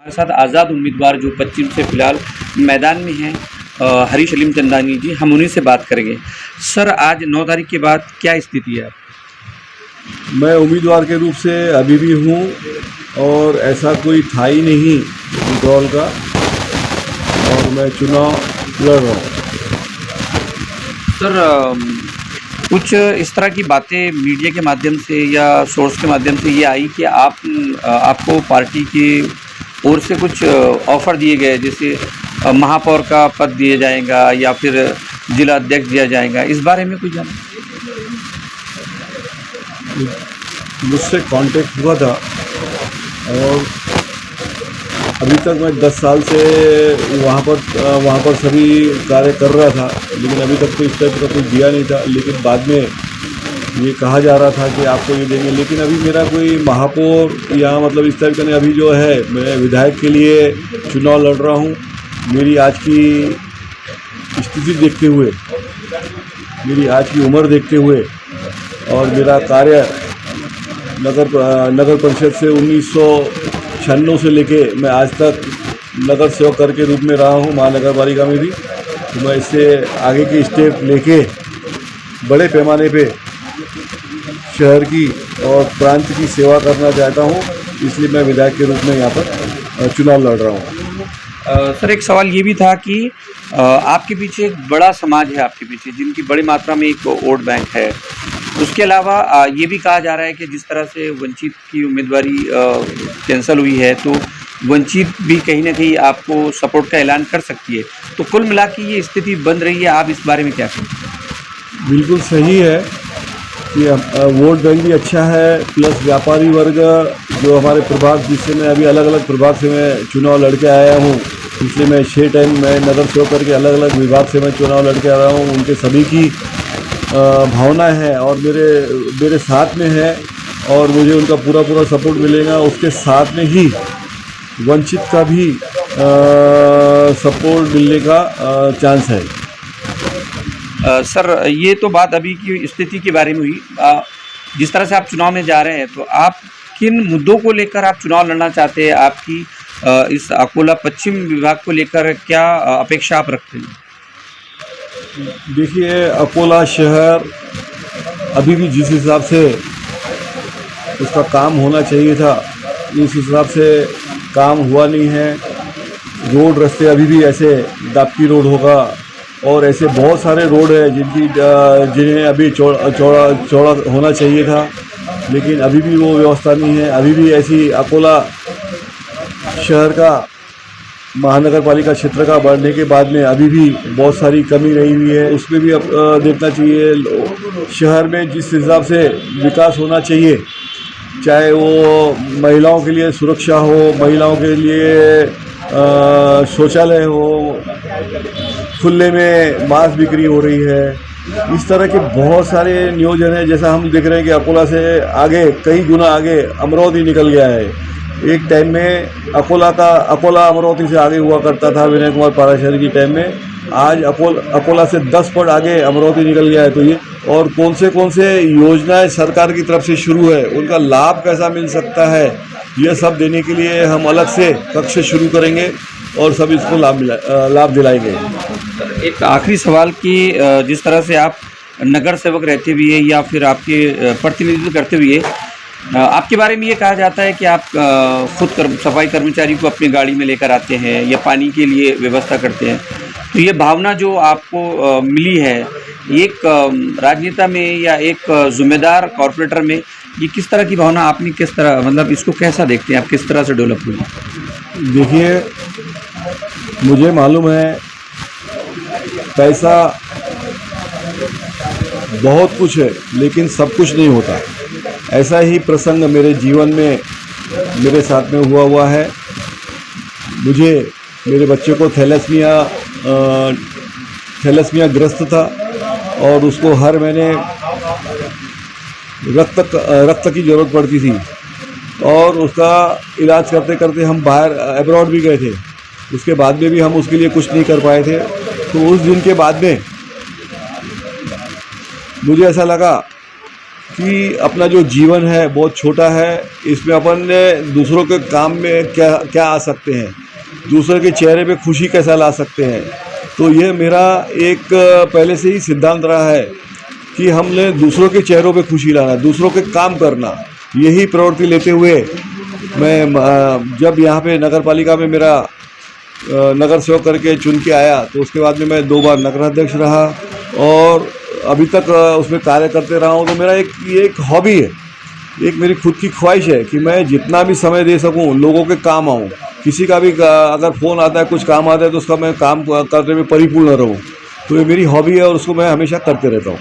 हमारे साथ आज़ाद उम्मीदवार जो पश्चिम से फ़िलहाल मैदान में हैं, हरीश अलीम चंदानी जी, हम उन्हीं से बात करेंगे। सर, आज 9 तारीख के बाद क्या स्थिति है? मैं उम्मीदवार के रूप से अभी भी हूँ और ऐसा कोई था ही नहीं विड्रॉल का, और मैं चुनाव लड़ रहा हूँ। सर, कुछ इस तरह की बातें मीडिया के माध्यम से या सोर्स के माध्यम से ये आई कि आपको पार्टी की ओर से कुछ ऑफ़र दिए गए, जैसे महापौर का पद दिया जाएगा या फिर जिला अध्यक्ष दिया जाएगा, इस बारे में कुछ जाना? मुझसे कांटेक्ट हुआ था और अभी तक मैं 10 साल से वहाँ पर सभी कार्य कर रहा था, लेकिन अभी तक तो इस टाइप का कुछ दिया नहीं था। लेकिन बाद में ये कहा जा रहा था कि आपको ये देंगे, लेकिन अभी मेरा कोई महापौर या मतलब इस टाइप का नहीं। अभी जो है, मैं विधायक के लिए चुनाव लड़ रहा हूँ। मेरी आज की स्थिति देखते हुए, मेरी आज की उम्र देखते हुए और मेरा कार्य नगर परिषद से 1996 से लेके मैं आज तक नगर सेवक कर के रूप में रहा हूँ महानगर पालिका में भी। तो मैं इससे आगे की स्टेप लेके बड़े पैमाने पे शहर की और प्रांत की सेवा करना चाहता हूँ, इसलिए मैं विधायक के रूप में यहाँ पर चुनाव लड़ रहा हूँ। सर, एक सवाल ये भी था कि आपके पीछे एक बड़ा समाज है, आपके पीछे जिनकी बड़ी मात्रा में एक वोट बैंक है। उसके अलावा ये भी कहा जा रहा है कि जिस तरह से वंचित की उम्मीदवारी कैंसिल हुई है, तो वंचित भी कहीं ना कहीं आपको सपोर्ट का ऐलान कर सकती है। तो कुल मिला के ये स्थिति बन रही है, आप इस बारे में क्या कहें? बिल्कुल सही है कि वोट बैंक भी अच्छा है, प्लस व्यापारी वर्ग जो हमारे प्रभाग, जिससे मैं अभी अलग अलग प्रभाग से मैं चुनाव लड़के आया हूँ। इसलिए मैं 6 टाइम मैं नगर सेवक करके अलग अलग विभाग से मैं चुनाव लड़के आ रहा हूँ। उनके सभी की भावना है और मेरे साथ में है और मुझे उनका पूरा सपोर्ट मिलेगा। उसके साथ में ही वंचित का भी सपोर्ट मिलने का चांस है। सर, ये तो बात अभी की स्थिति के बारे में हुई। जिस तरह से आप चुनाव में जा रहे हैं, तो आप किन मुद्दों को लेकर आप चुनाव लड़ना चाहते हैं? आपकी इस अकोला पश्चिम विभाग को लेकर क्या अपेक्षा आप रखते हैं? देखिए, अकोला शहर अभी भी जिस हिसाब से उसका काम होना चाहिए था, उस हिसाब से काम हुआ नहीं है। रोड रास्ते अभी भी ऐसे दापकी रोड होगा और ऐसे बहुत सारे रोड है जिन्हें अभी चौड़ा होना चाहिए था, लेकिन अभी भी वो व्यवस्था नहीं है। अभी भी ऐसी अकोला शहर का महानगर पालिका क्षेत्र का बढ़ने के बाद में अभी भी बहुत सारी कमी रही हुई है। उसमें भी अब देखना चाहिए। शहर में जिस हिसाब से विकास होना चाहिए, चाहे वो महिलाओं के लिए सुरक्षा हो, महिलाओं के लिए शौचालय हो, खुले में मांस बिक्री हो रही है, इस तरह के बहुत सारे नियोजन है। जैसा हम देख रहे हैं कि अकोला से आगे, कई गुना आगे अमरावती निकल गया है। एक टाइम में अकोला अमरावती से आगे हुआ करता था विनय कुमार पाराशर की टाइम में। आज अकोला से 10 फुट आगे अमरावती निकल गया है। तो ये और कौन से योजनाएं सरकार की तरफ से शुरू है, उनका लाभ कैसा मिल सकता है, यह सब देने के लिए हम अलग से कक्ष शुरू करेंगे और सब इसको लाभ दिलाएंगे। एक आखिरी सवाल कि जिस तरह से आप नगर सेवक रहते हुए या फिर आपके प्रतिनिधित्व करते हुए, आपके बारे में ये कहा जाता है कि आप खुद सफाई कर्मचारी को अपनी गाड़ी में लेकर आते हैं या पानी के लिए व्यवस्था करते हैं। तो ये भावना जो आपको मिली है, एक राजनेता में या एक जिम्मेदार कॉर्पोरेटर में, ये किस तरह की भावना आपने किस तरह, मतलब इसको कैसा देखते हैं आप, किस तरह से डेवलप हुई? देखिए, मुझे मालूम है पैसा बहुत कुछ है, लेकिन सब कुछ नहीं होता। ऐसा ही प्रसंग मेरे जीवन में मेरे साथ में हुआ है। मेरे बच्चे को थैलेसीमिया ग्रस्त था और उसको हर महीने रक्त की ज़रूरत पड़ती थी और उसका इलाज करते करते हम बाहर अब्रॉड भी गए थे। उसके बाद में भी हम उसके लिए कुछ नहीं कर पाए थे। तो उस दिन के बाद में मुझे ऐसा लगा कि अपना जो जीवन है बहुत छोटा है, इसमें अपन दूसरों के काम में क्या क्या आ सकते हैं, दूसरे के चेहरे पे खुशी कैसा ला सकते हैं। तो ये मेरा एक पहले से ही सिद्धांत रहा है कि हमने दूसरों के चेहरों पे खुशी लाना, दूसरों के काम करना, यही प्रवृत्ति लेते हुए मैं जब यहाँ पे नगर पालिका में मेरा नगर सेवक करके चुन के आया, तो उसके बाद में मैं 2 बार नगराध्यक्ष रहा और अभी तक उसमें कार्य करते रहा हूँ। तो मेरा ये एक हॉबी है, एक मेरी खुद की ख्वाहिश है कि मैं जितना भी समय दे सकूँ लोगों के काम आऊँ। किसी का भी अगर फ़ोन आता है, कुछ काम आता है, तो उसका मैं काम करने में परिपूर्ण रहूँ। तो ये मेरी हॉबी है और उसको मैं हमेशा करते रहता हूँ।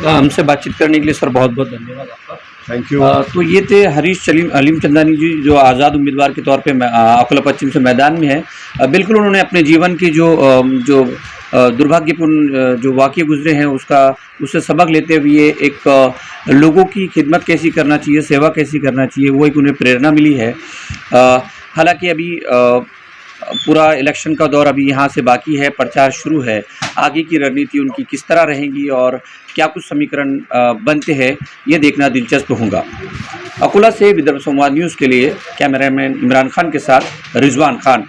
हमसे बातचीत करने के लिए सर बहुत बहुत धन्यवाद आपका। Thank you. तो ये थे हरीश अलीम चंदानी जी, जो आज़ाद उम्मीदवार के तौर पे अकोला पश्चिम से मैदान में है। बिल्कुल उन्होंने अपने जीवन की जो दुर्भाग्यपूर्ण जो वाक़ये गुजरे हैं उससे सबक लेते हुए एक लोगों की खिदमत कैसी करना चाहिए, सेवा कैसी करना चाहिए, वो एक उन्हें प्रेरणा मिली है। हालांकि अभी पूरा इलेक्शन का दौर अभी यहाँ से बाकी है, प्रचार शुरू है। आगे की रणनीति उनकी किस तरह रहेंगी और क्या कुछ समीकरण बनते हैं, ये देखना दिलचस्प होगा। अकोला से विदर्भ संवाद न्यूज़ के लिए कैमरामैन इमरान खान के साथ रिजवान खान।